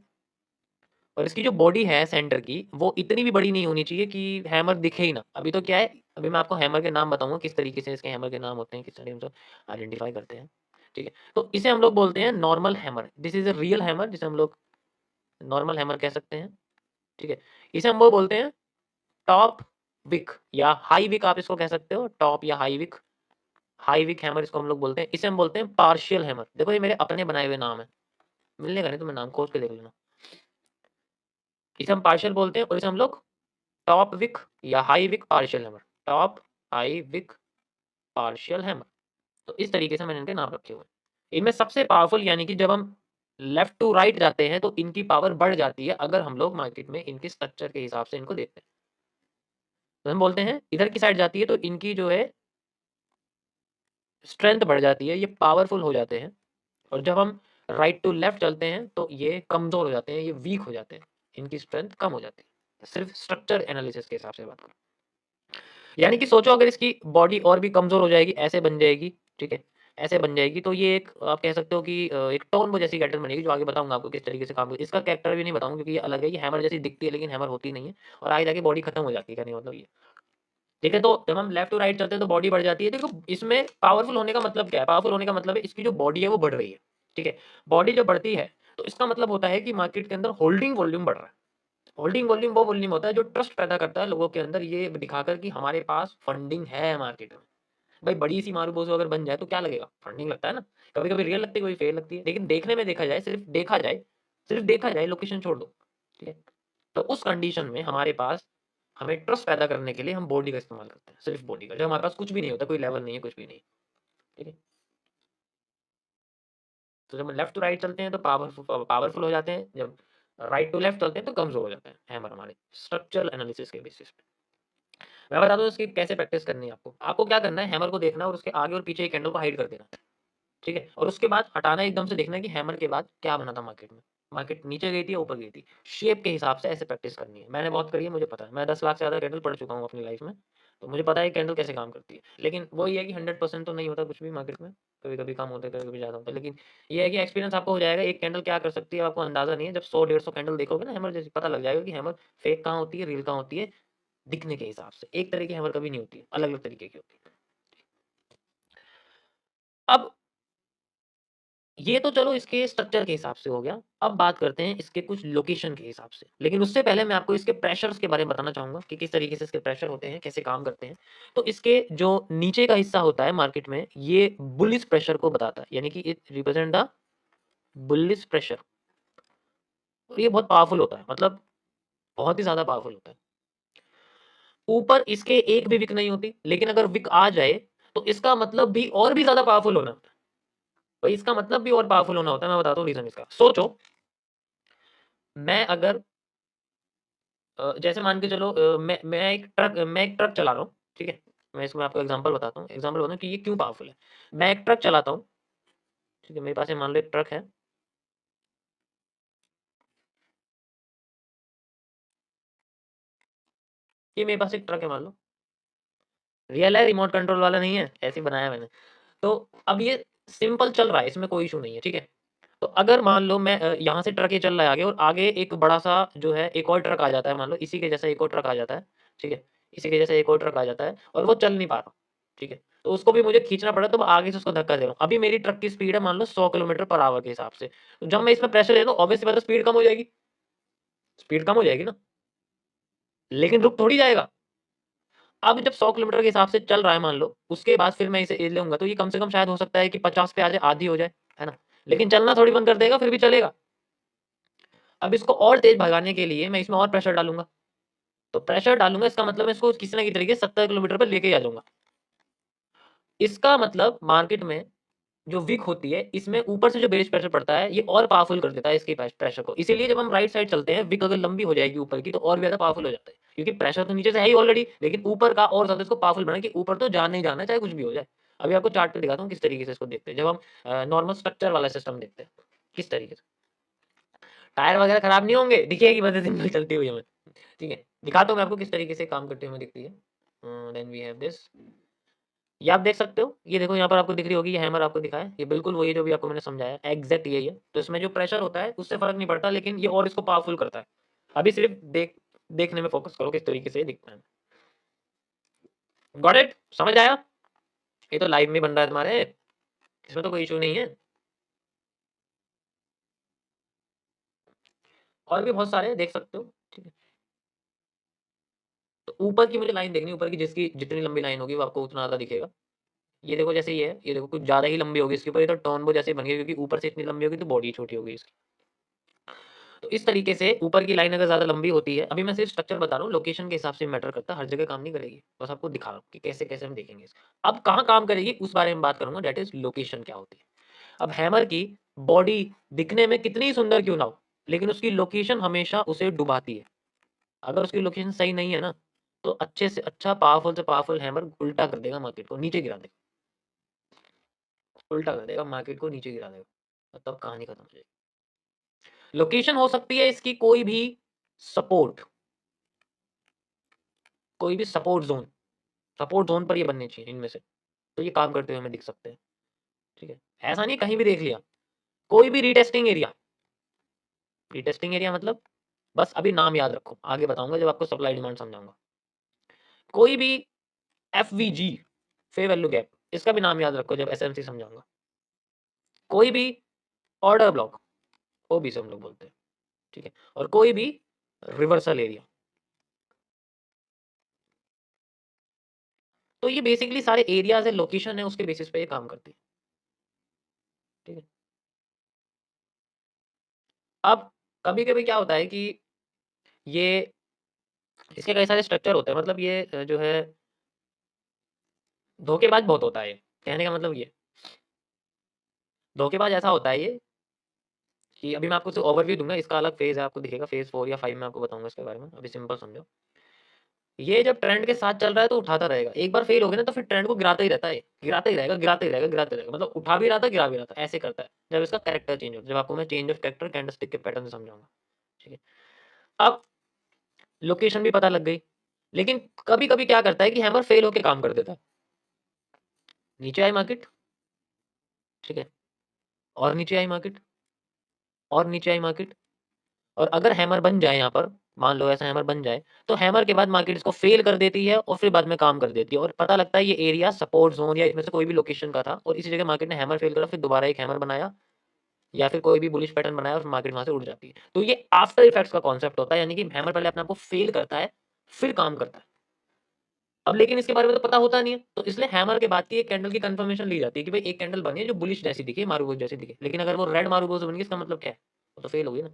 और इसकी जो बॉडी है सेंटर की, वो इतनी भी बड़ी नहीं होनी चाहिए कि हैमर दिखे ही ना। अभी तो क्या है, अभी मैं आपको हैमर के नाम बताऊंगा, किस तरीके से इसके हैमर के नाम होते हैं, किस तरीके से आइडेंटिफाई करते हैं। ठीक है, तो इसे हम लोग बोलते हैं normal hammer. This is a real hammer, जिसे हम लोग नॉर्मल हैमर कह सकते हैं। ठीक है, इसे हम वो बोलते हैं टॉप विक या हाई विक, आप इसको कह सकते हो, टॉप या high wick. High wick hammer इसको हम लोग बोलते हैं। इसे हम बोलते हैं पार्शियल हैमर। देखो ये मेरे अपने बनाए हुए नाम है, मिलने का नहीं तो मैं नाम खोज के देख लेना। इसे हम पार्शियल बोलते हैं, और इसे हम लोग टॉप विक या high wick partial hammer, top high wick partial hammer. तो इस तरीके से मैंने इनके नाम रखे हुए हैं। इनमें सबसे पावरफुल, यानी कि जब हम लेफ्ट टू राइट जाते हैं तो इनकी पावर बढ़ जाती है, अगर हम लोग मार्केट में इनके स्ट्रक्चर के हिसाब से इनको देखते हैं। तो हम बोलते हैं इधर की साइड जाती है तो इनकी जो है स्ट्रेंथ बढ़ जाती है, ये पावरफुल हो जाते हैं। और जब हम राइट टू लेफ्ट चलते हैं तो ये कमजोर हो जाते हैं, ये वीक हो जाते हैं, इनकी स्ट्रेंथ कम हो जाती है। सिर्फ स्ट्रक्चर एनालिसिस के हिसाब से बात करें, यानी कि सोचो अगर इसकी बॉडी और भी कमजोर हो जाएगी, ऐसे बन जाएगी, ठीक है, ऐसे बन जाएगी, तो ये एक आप कह सकते हो कि एक टॉर्म्बो जैसी कैरेक्टर बनेगी, जो आगे बताऊंगा आपको किस तरीके से काम करती है। इसका कैरेक्टर भी नहीं बताऊंगा क्योंकि ये अलग है, ये हैमर जैसी दिखती है लेकिन हैमर होती नहीं है, और आगे जाके बॉडी खत्म हो जाती है, कहने का मतलब ये। ठीक है, तो जब हम लेफ्ट टू राइट चलते हैं तो बॉडी बढ़ जाती है। देखो इसमें पावरफुल होने का मतलब क्या है? पावरफुल होने का मतलब है इसकी जो बॉडी है वो बढ़ रही है। ठीक है, बॉडी जब बढ़ती है तो इसका मतलब होता है कि मार्केट के अंदर होल्डिंग वॉल्यूम बढ़ रहा है। होल्डिंग वॉल्यूम वो वॉल्यूम होता है जो ट्रस्ट पैदा करता है लोगों के अंदर, ये दिखाकर कि हमारे पास फंडिंग है मार्केट में। भाई बड़ी सी मारूबोजो अगर बन जाए तो क्या लगेगा? फंडिंग लगता है ना। कभी कभी रियल लगती है, कभी फेक लगती है, लेकिन देखने में देखा जाए, सिर्फ देखा जाए, लोकेशन छोड़ दो। ठीक है, तो उस कंडीशन में हमारे पास, हमें ट्रस्ट पैदा करने के लिए हम बॉडी का इस्तेमाल करते हैं, सिर्फ बॉडी का, जब हमारे पास कुछ भी नहीं होता, कोई लेवल नहीं है, कुछ भी नहीं। ठीक है, तो जब हम लेफ्ट टू राइट चलते हैं तो पावरफुल पावरफुल हो जाते हैं, जब राइट टू लेफ्ट चलते हैं तो कमजोर हो जाते हैं हैमर हमारे स्ट्रक्चरल एनालिसिस के बेसिस पे। मैं बता दूं इसकी कैसे प्रैक्टिस करनी है। आपको आपको क्या करना है, हैमर को देखना है और उसके आगे और पीछे एक कैंडल को हाइड कर देना है। ठीक है, और उसके बाद हटाना, एकदम से देखना है कि हैमर के बाद क्या बना था मार्केट में, मार्केट नीचे गई थी या ऊपर गई थी। शेप के हिसाब से ऐसे प्रैक्टिस करनी है। मैंने बहुत करी है, मुझे पता है, मैं 10 लाख से ज़्यादा कैंडल पढ़ चुका हूँ अपनी लाइफ में, तो मुझे पता है कैंडल कैसे काम करती है। लेकिन वो ये है कि 100% तो नहीं होता कुछ भी मार्केट में, कभी कभी काम होता है, कभी कभी ज़्यादा होता है, लेकिन ये है कि एक्सपीरियंस आपको हो जाएगा एक कैंडल क्या कर सकती है, आपको अंदाजा नहीं है। जब 100-150 कैंडल देखोगे ना हैमर जैसी, पता लग जाएगा कि हैमर फेक कहाँ होती है, रियल कहाँ होती है। दिखने के हिसाब से एक तरह की हैमर कभी नहीं होती है, अलग अलग तरीके की होती है। अब ये तो चलो इसके स्ट्रक्चर के हिसाब से हो गया। अब बात करते हैं इसके कुछ लोकेशन के हिसाब से। लेकिन उससे पहले मैं आपको इसके प्रेशर्स के बारे में बताना चाहूँगा कि किस तरीके से इसके प्रेशर होते हैं, कैसे काम करते हैं। तो इसके जो नीचे का हिस्सा होता है मार्केट में, ये बुलिश प्रेशर को बताता है, यानी कि it represent the bullish pressure. और ये बहुत पावरफुल होता है, मतलब बहुत ही ज़्यादा पावरफुल होता है। ऊपर इसके एक भी विक नहीं होती, लेकिन अगर विक आ जाए तो इसका मतलब भी और भी ज़्यादा पावरफुल होना होता है। भाई इसका मतलब भी और पावरफुल होना होता है। मैं बताता हूँ रीज़न इसका। सोचो, मैं अगर जैसे मान के चलो, मैं एक ट्रक चला रहा हूँ, ठीक है? मैं इसमें आपको एग्जांपल बताता हूँ कि ये क्यों पावरफुल है। मैं एक ट्रक चलाता हूँ, ठीक है, मेरे पास ये मान लो एक ट्रक है। ये मेरे पास एक ट्रक है मान लो, रियल है, रिमोट कंट्रोल वाला नहीं है, ऐसे ही बनाया मैंने। तो अब ये सिंपल चल रहा है, इसमें कोई इशू नहीं है, ठीक है। तो अगर मान लो मैं यहाँ से ट्रक ये चल रहा है आगे, और आगे एक बड़ा-सा जो है एक और ट्रक आ जाता है, मान लो इसी के जैसा एक और ट्रक आ जाता है, ठीक है? इसी के जैसा एक और ट्रक आ जाता है और वो चल नहीं पा रहा, ठीक है? तो उसको भी मुझे खींचना पड़ा, तो मैं आगे से उसको धक्का दे रहा हूँ। अभी मेरी ट्रक की स्पीड है मान लो 100 किलोमीटर पर आवर के हिसाब से। तो जब मैं इसमें प्रेशर दे दूँ, ऑब्वियस सी बात है स्पीड कम हो जाएगी। स्पीड कम हो जाएगी ना, लेकिन रुक थोड़ी जाएगा। अब जब 100 किलोमीटर के हिसाब से चल रहा है मान लो, उसके बाद फिर मैं इसे लूँगा, तो ये कम से कम शायद हो सकता है कि 50 पे आ जाए, आधी हो जाए, है ना? लेकिन चलना थोड़ी बंद कर देगा, फिर भी चलेगा। अब इसको और तेज़ भगाने के लिए मैं इसमें और प्रेशर डालूँगा। तो प्रेशर डालूँगा, इसका मतलब मैं इसको किसी न किसी तरीके से 70 किलोमीटर पे लेके आ जाऊँगा। इसका मतलब मार्केट में जो विक होती है, इसमें ऊपर से जो बेस प्रेशर पड़ता है, ये और पावरफुल कर देता है इसके प्रेशर को। इसीलिए जब हम राइट साइड चलते हैं, विक अगर लंबी हो जाएगी ऊपर की, तो और भी ज़्यादा पावरफुल हो जाता है। क्योंकि प्रेशर तो नीचे से है ही ऑलरेडी, लेकिन ऊपर का और ज़्यादा इसको पावरफुल बनाए कि ऊपर तो जाना ही जाना है, चाहे कुछ भी हो जाए। अभी आपको चार्ट पे दिखाता हूँ किस तरीके से इसको देखते हैं, जब हम नॉर्मल स्ट्रक्चर वाला सिस्टम देखते हैं, किस तरीके से। टायर वगैरह खराब नहीं होंगे, दिखेगी बस सिंपल चलती हुई हमें। ठीक है, दिखाता हूँ मैं आपको किस तरीके से काम करते हुए हमें दिखती है। देन वी हैव दिस, ये आप देख सकते हो, ये देखो यहाँ पर आपको दिख रही होगी, ये हैमर आपको दिखा है, ये बिल्कुल वही है जो भी आपको मैंने समझाया, एग्जैक्ट यही है। तो इसमें जो प्रेशर होता है उससे फर्क नहीं पड़ता, लेकिन ये और इसको पावरफुल करता है। अभी सिर्फ देखने में फोकस करो किस तरीके से ये दिखता है। गॉट इट, समझ आया? ये तो लाइव में बन रहा है तुम्हारे, इसमें तो कोई इशू नहीं है। और भी बहुत सारे हैं, देख सकते हो, ठीक है। तो ऊपर की मुझे लाइन देखनी है, ऊपर की जिसकी जितनी लंबी लाइन होगी वो आपको उतना ज़्यादा दिखेगा। ये देखो जैसे ये है, ये देखो कुछ ज़्यादा ही लंबी होगी इसके ऊपर, ये तो टर्नबो जैसे बन गई, क्योंकि ऊपर से इतनी लंबी होगी तो बॉडी छोटी होगी इसकी। तो इस तरीके से ऊपर की लाइन अगर ज़्यादा लंबी होती है, अभी मैं सिर्फ स्ट्रक्चर बता रहा हूँ, लोकेशन के हिसाब से मैटर करता है, हर जगह काम नहीं करेगी। बस आपको दिखा रहा हूँ कि कैसे-कैसे हम देखेंगे इसको। अब कहाँ काम करेगी उस बारे में बात करूँगा, दैट इज़ लोकेशन क्या होती है। अब हैमर की बॉडी दिखने में कितनी सुंदर क्यों ना हो, लेकिन उसकी लोकेशन हमेशा उसे डुबाती है। अगर उसकी लोकेशन सही नहीं है ना, तो अच्छे से अच्छा पावरफुल से पावरफुल हैमर उल्टा कर देगा मार्केट को, नीचे गिरा देगा। उल्टा कर देगा, मार्केट को नीचे गिरा देगा। और तब कहानी खत्म हो जाएगी। लोकेशन हो सकती है इसकी सपोर्ट कोई भी सपोर्ट ज़ोन पर ये बनने चाहिए इनमें से। तो ये काम करते हुए हमें दिख सकते हैं, ठीक है? ऐसा नहीं कहीं भी देख लिया, कोई भी रीटेस्टिंग एरिया मतलब बस अभी नाम याद रखो, आगे बताऊँगा जब आपको सप्लाई डिमांड समझाऊँगा। कोई भी एफवीजी, फेयर वैल्यू गैप, इसका भी नाम याद रखो जब एसएमसी समझाऊँगा। कोई भी ऑर्डर ब्लॉक, ओबी से हम लोग बोलते हैं, ठीक है? और कोई भी रिवर्सल एरिया। तो ये बेसिकली सारे एरियाज़ है, लोकेशन है, उसके बेसिस पे ये काम करती है, ठीक है? अब कभी-कभी क्या होता है कि ये इसके कई सारे स्ट्रक्चर होते हैं, मतलब ये जो है धोखेबाज बहुत होता है ये, कहने का मतलब ये धोखेबाज ऐसा होता है ये कि अभी मैं आपको सिर्फ ओवरव्यू दूँगा, इसका अलग फेज़ है, आपको दिखेगा फेज़ 4 या 5 में आपको बताऊँगा इसके बारे में, अभी सिंपल समझो। ये जब ट्रेंड के साथ चल रहा है तो उठाता रहेगा, एक बार फेल हो गया ना तो फिर ट्रेंड को गिराता ही रहता है, गिराता ही रहेगा, गिराता ही रहेगा, गिराता ही रहेगा, मतलब उठा भी रहा था, गिरा भी रहा था, ऐसे करता है। जब इसका कैरेक्टर चेंज होता है, जब आपको मैं चेंज ऑफ कैरेक्टर कैंडलस्टिक के पैटर्न से समझाऊँगा, ठीक है। अब लोकेशन भी पता लग गई, लेकिन कभी-कभी क्या करता है कि हैमर फेल होके काम कर देता है। नीचे आई मार्केट, ठीक है, और नीचे आई मार्केट, और नीचे आई मार्केट, और अगर हैमर बन जाए यहाँ पर, मान लो ऐसा हैमर बन जाए, तो हैमर के बाद मार्केट इसको फेल कर देती है और फिर बाद में काम कर देती है और पता लगता है ये एरिया सपोर्ट ज़ोन या इसमें से कोई भी लोकेशन का था और इसी जगह मार्केट ने हैमर फेल करा, फिर दोबारा एक हैमर बनाया या फिर कोई भी बुलिश पैटर्न बनाया और मार्केट वहाँ से उड़ जाती है। तो ये आफ्टर इफेक्ट्स का कॉन्सेप्ट होता है, यानी कि हैमर पहले अपने आप को फेल करता है, फिर काम करता है। अब लेकिन इसके बारे में तो पता होता नहीं है, तो इसलिए हैमर के बाद की एक कैंडल की कंफर्मेशन ली जाती है कि भाई एक कैंडल बनी है जो बुलिश जैसी दिखे, मारूबुस जैसी दिखे। लेकिन अगर वो रेड मारूबुस बन गई, इसका मतलब क्या है? वो तो फेल हो गई ना।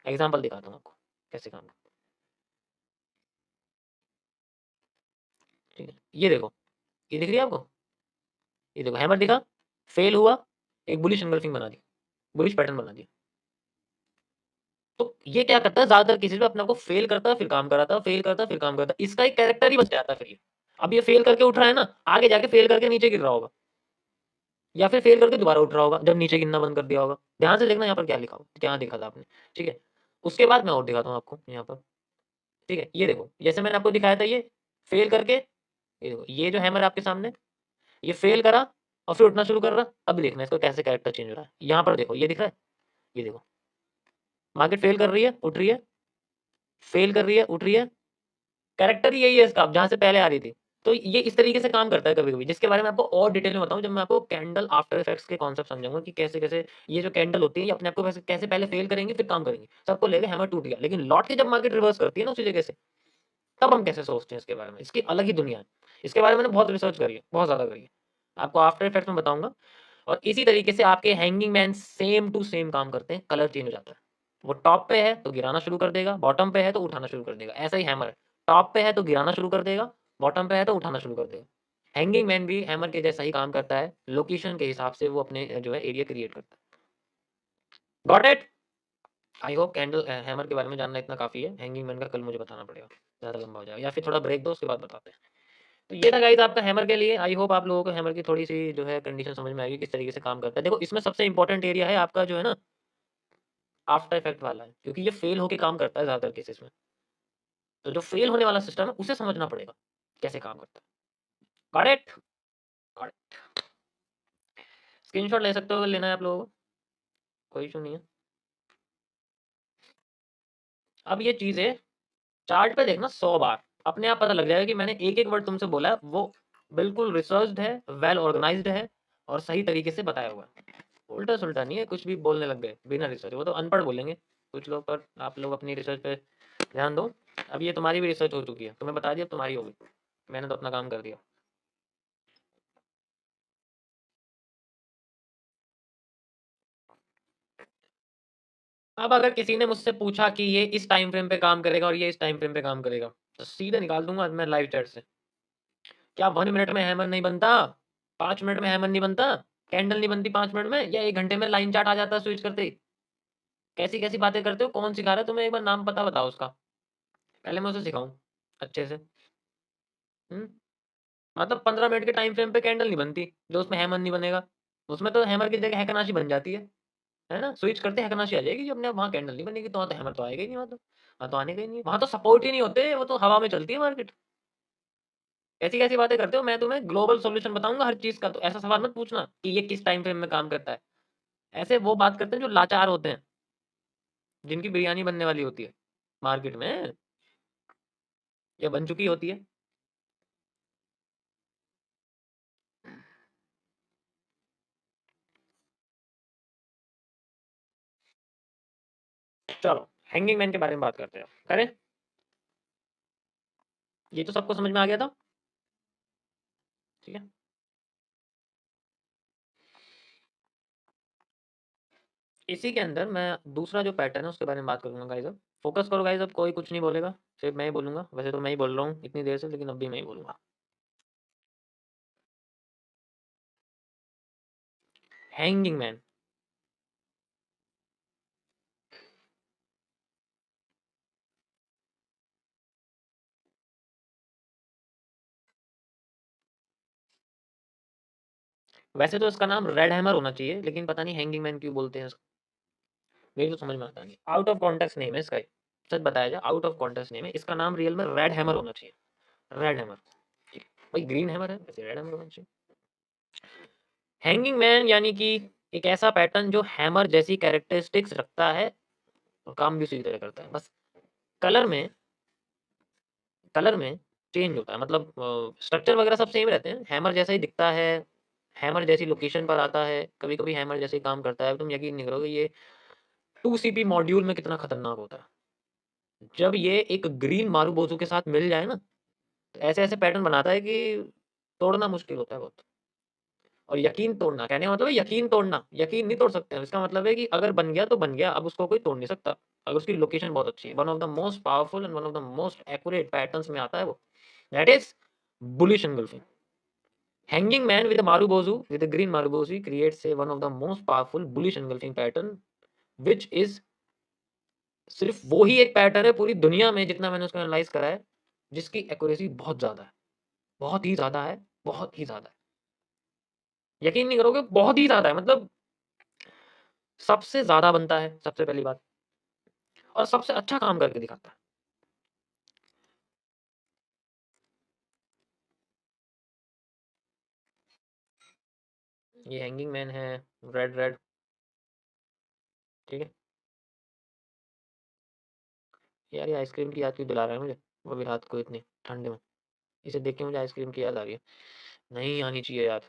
एग्जांपल दिखाता हूँ आपको, कैसे काम करता है, ठीक है? ये देखो, ये दिख रही है आपको? ये देखो हैमर दिखा, फेल हुआ, एक बुलिश एंगल्फिंग बना दी, बुलिश पैटर्न बना दिया। तो ये क्या करता है, ज़्यादातर केसेज़ में अपने आप को फेल करता है, फिर काम कराता है, फेल करता है, फिर काम करता है। इसका एक कैरेक्टर ही बन जाता है फिर ये। अब ये फेल करके उठ रहा है ना, आगे जाके फेल करके नीचे गिर रहा होगा, या फिर फेल करके दोबारा उठ रहा होगा जब नीचे गिरना बंद कर दिया होगा। ध्यान से देखना यहाँ पर क्या लिखा हो, क्या दिखा था आपने, ठीक है। उसके बाद मैं और दिखाता हूँ आपको यहाँ पर, ठीक है। ये देखो, जैसे मैंने आपको दिखाया था, ये फेल करके, ये देखो, ये जो हैमर आपके सामने, ये फेल करा और फिर उठना शुरू कर रहा। अब देखना इसको कैसे कैरेक्टर चेंज हो रहा है। यहाँ पर देखो, ये दिख रहा है, ये देखो, मार्केट फेल कर रही है, उठ रही है, फेल कर रही है, उठ रही है। कैरेक्टर ही यही है इसका, जहाँ से पहले आ रही थी। तो ये इस तरीके से काम करता है कभी-कभी, जिसके बारे में आपको और डिटेल में बताऊँ जब मैं आपको कैंडल आफ्टर इफेक्ट्स के कॉन्सेप्ट समझाऊँगा कि कैसे-कैसे ये जो कैंडल होती है, ये अपने आप को कैसे पहले फेल करेंगी, फिर काम करेंगी। सबको लेके हैमर टूट गया, लेकिन लौट के जब मार्केट रिवर्स करती है ना उसी जगह से, तब हम कैसे सोचते हैं इसके बारे में। इसकी अलग ही दुनिया है। इसके बारे में मैंने बहुत रिसर्च करी है, बहुत ज़्यादा करी है। आपको आफ्टर इफेक्ट्स में बताऊँगा। और इसी तरीके से आपके hanging man same to same काम करते हैं, कलर चेंज हो जाता है। वो टॉप पे है तो गिराना शुरू कर देगा, बॉटम पे है तो उठाना शुरू कर देगा। ऐसा ही हैमर है, टॉप पे है तो गिराना शुरू कर देगा, बॉटम पे है तो उठाना शुरू कर देगा। हैंगिंग मैन भी हैमर के जैसा ही काम करता है, लोकेशन के हिसाब से वो अपने जो है एरिया क्रिएट करता है। Got it? I hope candle hammer के बारे में जानना इतना काफ़ी है। हैंगिंग मैन का कल मुझे बताना पड़ेगा, ज़्यादा लंबा हो जाएगा, या फिर थोड़ा ब्रेक दो उसके बाद बताते हैं। तो ये था गाइस आपका हैमर के लिए। आई होप आप लोगों को हैमर की थोड़ी-सी जो है कंडीशन समझ में आएगी, किस तरीके से काम करता है। देखो, इसमें सबसे इम्पोर्टेंट एरिया है आपका जो है ना आफ्टर इफेक्ट वाला है, क्योंकि ये फेल होके काम करता है ज़्यादातर केसेस में। तो जो फेल होने वाला सिस्टम है उसे समझना पड़ेगा, कैसे काम करता है। Got it? Got it. Screenshot ले सकते हो अगर लेना है आप लोगों को, कोई इश्यू नहीं है। अब ये चीज़ें चार्ट पे देखना 100 बार, अपने आप पता लग जाएगा कि मैंने एक-एक वर्ड तुमसे बोला है वो बिल्कुल रिसर्च्ड है, वेल ऑर्गनाइज्ड है और सही तरीके से बताया हुआ है। उल्टा-सुल्टा नहीं है, कुछ भी बोलने लग गए बिना रिसर्च। वो तो अनपढ़ बोलेंगे कुछ लोग, पर आप लोग अपनी रिसर्च पे ध्यान दो। अब ये तुम्हारी भी रिसर्च हो चुकी है, तुम्हें बता दिया, अब तुम्हारी होगी। मैंने तो अपना काम कर दिया। अब अगर किसी ने मुझसे पूछा कि ये इस टाइम फ्रेम पे काम करेगा और ये इस टाइम फ्रेम पे काम करेगा, तो सीधे निकाल दूंगा मैं लाइव चैट से। क्या 1 मिनट में हैमर नहीं बनता? 5 मिनट में हैमर नहीं बनता? कैंडल नहीं बनती 5 मिनट में, या 1 घंटे में लाइन चार्ट आ जाता है स्विच करते ही? कैसी कैसी बातें करते हो? कौन सिखा रहा है तुम्हें? एक बार नाम पता बताओ उसका, पहले मैं उसे सिखाऊं अच्छे से। हम्म मतलब 15 मिनट के टाइम फ्रेम पे कैंडल नहीं बनती जो उसमें हैमर नहीं बनेगा। उसमें तो हैमर की जगह हैकनाशी बन जाती है ना? स्विच करते हैकनाशी आ जाएगी, जो अपने आप वहाँ कैंडल नहीं बनेगी, तो वहाँ तो हैमर तो आएगा ही नहीं, वहाँ तो आने का ही नहीं है। वहाँ तो सपोर्ट ही नहीं होते, वो तो हवा में चलती है मार्केट। कैसी-कैसी बातें करते हो? मैं तुम्हें ग्लोबल सॉल्यूशन बताऊँगा हर चीज़ का, तो ऐसा सवाल मत पूछना कि ये किस टाइम फ्रेम में काम करता है। ऐसे वो बात करते हैं जो लाचार होते हैं, जिनकी बिरयानी बनने वाली होती है मार्केट में, या बन चुकी होती है। चलो, हैंगिंग मैन के बारे में बात करते हैं। करें? ये तो सबको समझ में आ गया था, ठीक है? इसी के अंदर मैं दूसरा जो पैटर्न है उसके बारे में बात करूँगा गाइज़ अब। फ़ोकस करो गाइज़, अब कोई कुछ नहीं बोलेगा, सिर्फ़ मैं ही बोलूँगा। वैसे तो मैं ही बोल रहा हूँ इतनी देर से, लेकिन अब भी मैं ही बोलूँगा। Hanging man. वैसे तो इसका नाम रेड हैमर होना चाहिए, लेकिन पता नहीं हैंगिंग मैन क्यों बोलते हैं इसको, मेरी तो समझ में आता नहीं। आउट ऑफ कॉन्टेक्स्ट नेम है इसका ये, सच बताया जाए, आउट ऑफ कॉन्टेक्स्ट नेम है। इसका नाम रियल में रेड हैमर होना चाहिए, रेड हैमर। ठीक है, भाई ग्रीन हैमर है, वैसे रेड हैमर होना चाहिए। हैंगिंग मैन यानी कि एक ऐसा पैटर्न जो हैमर जैसी कैरेक्टरिस्टिक्स रखता है और काम भी उसी तरह करता है, बस कलर में कलर में चेंज होता है। मतलब स्ट्रक्चर वगैरह सब सेम रहते हैं, हैमर जैसा ही दिखता है, हैमर जैसी लोकेशन पर आता है, कभी-कभी हैमर जैसे ही काम करता है। तुम यकीन नहीं करोगे ये 2 सीपी मॉड्यूल में कितना खतरनाक होता है। जब ये एक ग्रीन मारूबोजू के साथ मिल जाए ना, तो ऐसे-ऐसे पैटर्न बनाता है कि तोड़ना मुश्किल होता है बहुत। और यकीन तोड़ना, कहने का मतलब है यकीन तोड़ना, यकीन नहीं तोड़ सकते हम। इसका मतलब है कि अगर बन गया तो बन गया, अब उसको कोई तोड़ नहीं सकता। अगर उसकी लोकेशन बहुत अच्छी है, one of the most powerful and one of the most accurate patterns में आता है वो। That is bullish engulfing. Hanging man with a Marubozu, with a green Marubozu, creates a one of the most powerful bullish engulfing pattern, which is सिर्फ वो ही एक pattern है पूरी दुनिया में, जितना मैंने उसको एनालाइज करा है, जिसकी एक्यूरेसी बहुत ज़्यादा है। बहुत ही ज़्यादा है, बहुत ही ज़्यादा है। यकीन नहीं करोगे, बहुत ही ज़्यादा है, मतलब सबसे ज़्यादा बनता है, सबसे पहली बात, और सबसे अच्छा काम करके दिखाता है। ये हैंगिंग मैन है, रेड रेड, ठीक है? यार ये आइसक्रीम की याद क्यों दिला रहा है मुझे? वो भी रात को इतनी ठंड में। इसे देख के मुझे आइसक्रीम की याद आ रही है। नहीं आनी चाहिए याद।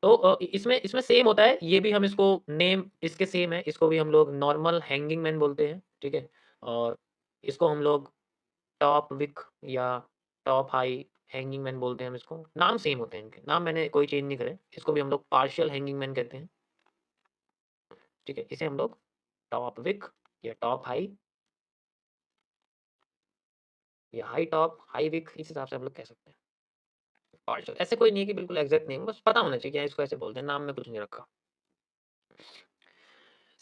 तो इसमें इसमें सेम होता है, ये भी हम इसको नेम इसके सेम है, इसको भी हम लोग नॉर्मल हैंगिंग मैन बोलते हैं, ठीक है? और इसको हम लोग टॉप विक या टॉप हाई हैंगिंग मैन बोलते हैं हम इसको। नाम सेम होते हैं इनके, नाम मैंने कोई चेंज नहीं करे। इसको भी हम लोग पार्शियल हैंगिंग मैन कहते हैं, ठीक है? इसे हम लोग टॉप विक या टॉप हाई या हाई टॉप, हाई विक, इस हिसाब से हम लोग कह सकते हैं। पार्शियल ऐसे कोई नहीं है कि बिल्कुल एग्ज़ैक्ट नेम, बस पता होना चाहिए कि हाँ, इसको ऐसे बोलते हैं, नाम में कुछ नहीं रखा।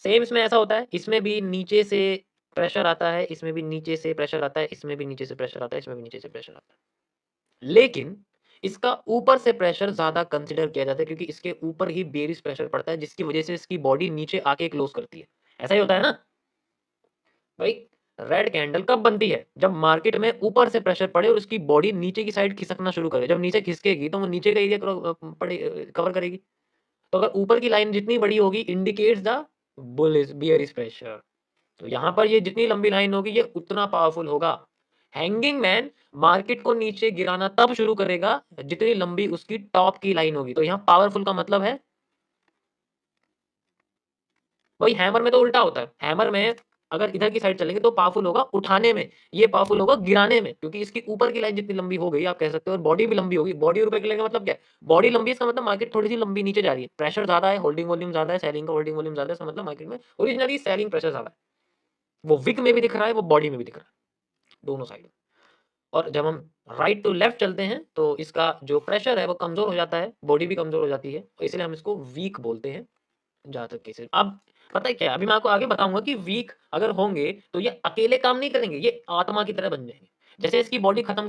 सेम इसमें ऐसा होता है, इसमें भी नीचे से प्रेशर आता है, इसमें भी नीचे से प्रेशर आता है, इसमें भी नीचे से प्रेशर आता है, इसमें भी नीचे से प्रेशर आता है। लेकिन इसका ऊपर से प्रेशर ज़्यादा कंसिडर किया जाता है क्योंकि इसके ऊपर ही बेरिज प्रेशर पड़ता है जिसकी वज़ह से इसकी बॉडी नीचे आके क्लोज़ करती है। ऐसा ही होता है ना? भाई रेड कैंडल कब बनती है? जब मार्केट में ऊपर से प्रेशर पड़े और उसकी बॉडी नीचे की साइड खिसकना शुरू करे। जब नीचे खिसकेगी तो वो नीचे का एरिया कवर करेगी। तो अगर ऊपर की लाइन जितनी बड़ी होगी indicates the bullish bearish pressure. तो यहाँ पर ये जितनी लंबी लाइन होगी ये उतना पावरफुल होगा। हैंगिंग मैन मार्केट को नीचे गिराना तब शुरू करेगा जितनी लंबी उसकी टॉप की लाइन होगी। तो यहाँ पावरफुल का मतलब है, वही हैमर में तो उल्टा होता है। हैमर में अगर इधर की साइड चलेंगे तो पावरफुल होगा उठाने में, ये पावरफुल होगा गिराने में, क्योंकि इसकी ऊपर की लाइन जितनी लंबी हो गई आप कह सकते हो, और बॉडी भी लंबी होगी। बॉडी ऊपर की लाइन का मतलब क्या है? बॉडी लंबी है, इसका मतलब मार्केट थोड़ी सी लंबी नीचे जा रही है, प्रेशर ज्यादा है, होल्डिंग वॉल्यूम ज्यादा है, सेलिंग का होल्डिंग वॉल्यूम ज्यादा है, इसका मतलब मार्केट में ओरिजिनली सेलिंग प्रेशर ज्यादा है। वो विक में भी दिख रहा है, वो बॉडी में भी दिख रहा है, दोनों साइड। और जब हम राइट टू लेफ्ट चलते हैं तो इसका जो प्रेशर है वो कमजोर हो जाता है, बॉडी भी कमजोर हो जाती है, तो इसलिए हम इसको वीक बोलते हैं। जहाँ तक केसेस, अब पता है क्या है? अभी मैं आपको आगे बताऊँगा कि वीक अगर होंगे तो ये अकेले काम नहीं करेंगे, ये आत्मा की तरह बन जाएँगे। जैसे इसकी बॉडी खत्म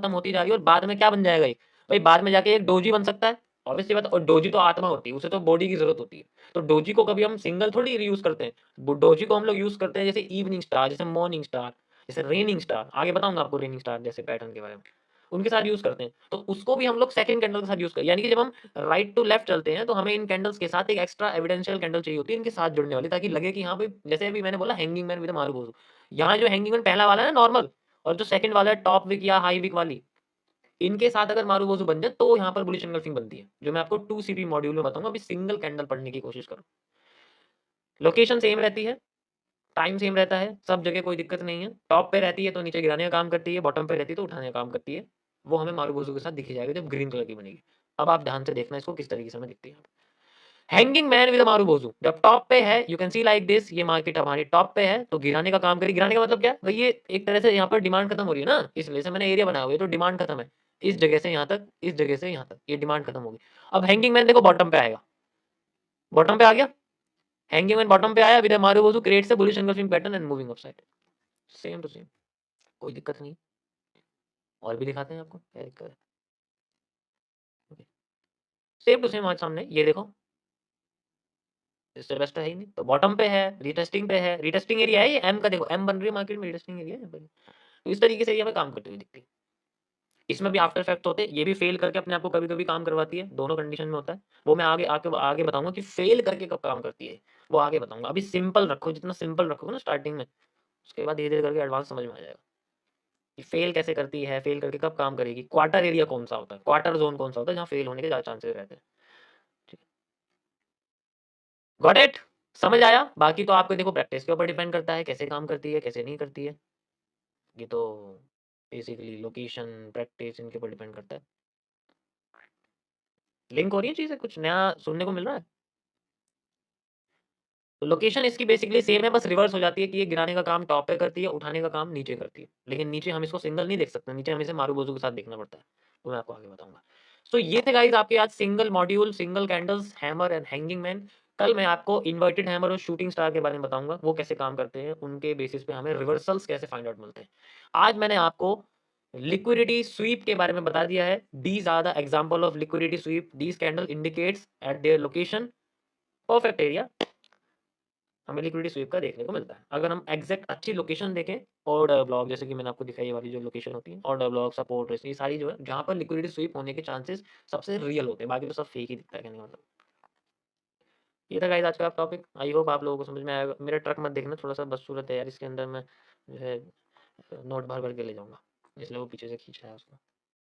होती जा रही है और बाद में क्या बन जाएगा ये? भाई बाद में जाके एक डोजी बन सकता है, ऑब्वियस सी बात है, और डोजी तो आत्मा होती है, उसे तो बॉडी की ज़रूरत होती है। तो डोजी को कभी हम सिंगल थोड़ी यूज़ करते हैं। वो डोजी को हम लोग यूज़ करते हैं जैसे इवनिंग स्टार, जैसे मॉर्निंग स्टार, जैसे रेनिंग स्टार, आगे बताऊँगा आपको रेनिंग स्टार जैसे पैटर्न के बारे में। उनके साथ यूज़ करते हैं। तो उसको भी हम लोग सेकंड कैंडल के साथ यूज़ यानी कि जब हम राइट टू लेफ्ट चलते हैं तो हमें इन कैंडल्स के साथ एक एक्स्ट्रा एविडेंशियल कैंडल चाहिए होती है इनके साथ जुड़ने वाली, ताकि लगे कि हाँ भाई, जैसे अभी मैंने बोला हैंगिंग मैन विद मारुबोरो, यहाँ जो हैंगिंग मैन पहला वाला है ना नॉर्मल, और जो सेकंड वाला है टॉप विक या हाई विक वाली, इनके साथ अगर मारुबोरो बन जाए तो यहाँ पर बुलिश एंगल्फिंग बनती है, जो मैं आपको 2 सीपी मॉड्यूल में बताऊंगा। अभी सिंगल कैंडल पढ़ने की कोशिश करो। लोकेशन सेम रहती है, टाइम सेम रहता है, सब जगह कोई दिक्कत नहीं है। टॉप पे रहती है तो नीचे गिराने का काम करती है, बॉटम पे रहती है तो उठाने का काम करती है। वो हमें मारुबोरो के साथ दिखी जाएगी जब ग्रीन कलर की बनेगी। अब आप ध्यान से देखना इसको किस तरीके से हमें दिखती है। हैंगिंग मैन विद मारुबोजू जब टॉप पे है, you can see like this, ये मार्केट हमारी टॉप पे है तो गिराने का काम करेगी। गिराने का मतलब क्या है भाई? ये एक तरह से यहाँ पर डिमांड खत्म हो रही है ना, इसलिए से मैंने एरिया बनाया हुआ है, तो डिमांड खत्म है। इस जगह से यहाँ तक, इस जगह से यहाँ तक, ये डिमांड खत्म होगी। अब हैंगिंग मैन देखो बॉटम पे आएगा, बॉटम पे आ गया, हैंगिंग मैन बॉटम पे आया with marubozu creates a bullish engulfing pattern and moving upside. Same to same, कोई दिक्कत नहीं। और भी दिखाते हैं आपको क्या दिक्कत है। सेम टू सेम आज सामने ये देखो, इससे बेस्ट है ही नहीं। तो बॉटम पे है, रीटेस्टिंग पे है, रीटेस्टिंग एरिया है ये एम का, देखो एम बन रही है मार्केट में, रीटेस्टिंग एरिया है। तो इस तरीके से ये हमें काम करती हुई दिखती है। इसमें भी आफ्टर इफेक्ट होते हैं, ये भी फेल करके अपने आप को कभी-कभी काम करवाती है, दोनों कंडीशन में होता है। वो मैं आगे बताऊँगा कि फेल करके कब काम करती है, वो आगे बताऊँगा। अभी सिंपल रखो, जितना सिंपल रखोगे ना स्टार्टिंग में, उसके बाद धीरे-धीरे करके एडवांस समझ में आ जाएगा कि फेल कैसे करती है, फेल करके कब काम करेगी, क्वार्टर एरिया कौन-सा होता है, क्वार्टर ज़ोन कौन-सा होता है, जहाँ फेल होने के ज़्यादा चांसेस रहते हैं। ठीक है, गॉट इट? समझ आया? बाकी तो आपको देखो प्रैक्टिस के ऊपर डिपेंड करता है, कैसे काम करती है, कैसे नहीं करती है। ये तो बेसिकली लोकेशन, प्रैक्टिस इनके ऊपर डिपेंड करता है। लिंक हो रही है चीज़ें, कुछ नया सुनने को मिल रहा है? तो लोकेशन इसकी बेसिकली सेम है, बस रिवर्स हो जाती है कि ये गिराने का काम टॉप पे करती है, उठाने का काम नीचे करती है। लेकिन नीचे हम इसको सिंगल नहीं देख सकते, नीचे हमें इसे मारू-बोजू के साथ देखना पड़ता है। वो मैं आपको आगे बताऊँगा। सो ये थे गाइस आपके आज single module, single candles, hammer and hanging man. कल मैं आपको इन्वर्टेड हैमर और शूटिंग स्टार के बारे में बताऊँगा, वो कैसे काम करते हैं, उनके बेसिस पे हमें रिवर्सल्स कैसे फाइंड आउट मिलते हैं। आज मैंने आपको लिक्विडिटी स्वीप के बारे में बता दिया है। These are the example of liquidity sweep, these candle indicates at their location perfect area हमें लिक्विडिटी स्वीप का देखने को मिलता है। अगर हम एग्ज़ैक्ट अच्छी लोकेशन देखें, ऑर्डर ब्लॉक जैसे कि मैंने आपको दिखाई ये वाली जो लोकेशन होती है, ऑर्डर ब्लॉक, सपोर्ट, रेसिस्ट, ये सारी जो है जहाँ पर लिक्विडिटी स्वीप होने के चांसेस सबसे रियल होते हैं, बाकी तो सब फेक ही दिखता है कहने का मतलब। ये था गाइस आज का टॉपिक। आई होप आप लोगों को समझ में आया होगा। मेरा ट्रक मत देखना, थोड़ा-सा बदसूरत है यार, इसके अंदर मैं जो है नोट भर-भर के ले जाऊँगा, इसलिए वो पीछे से खींच रहा है उसको।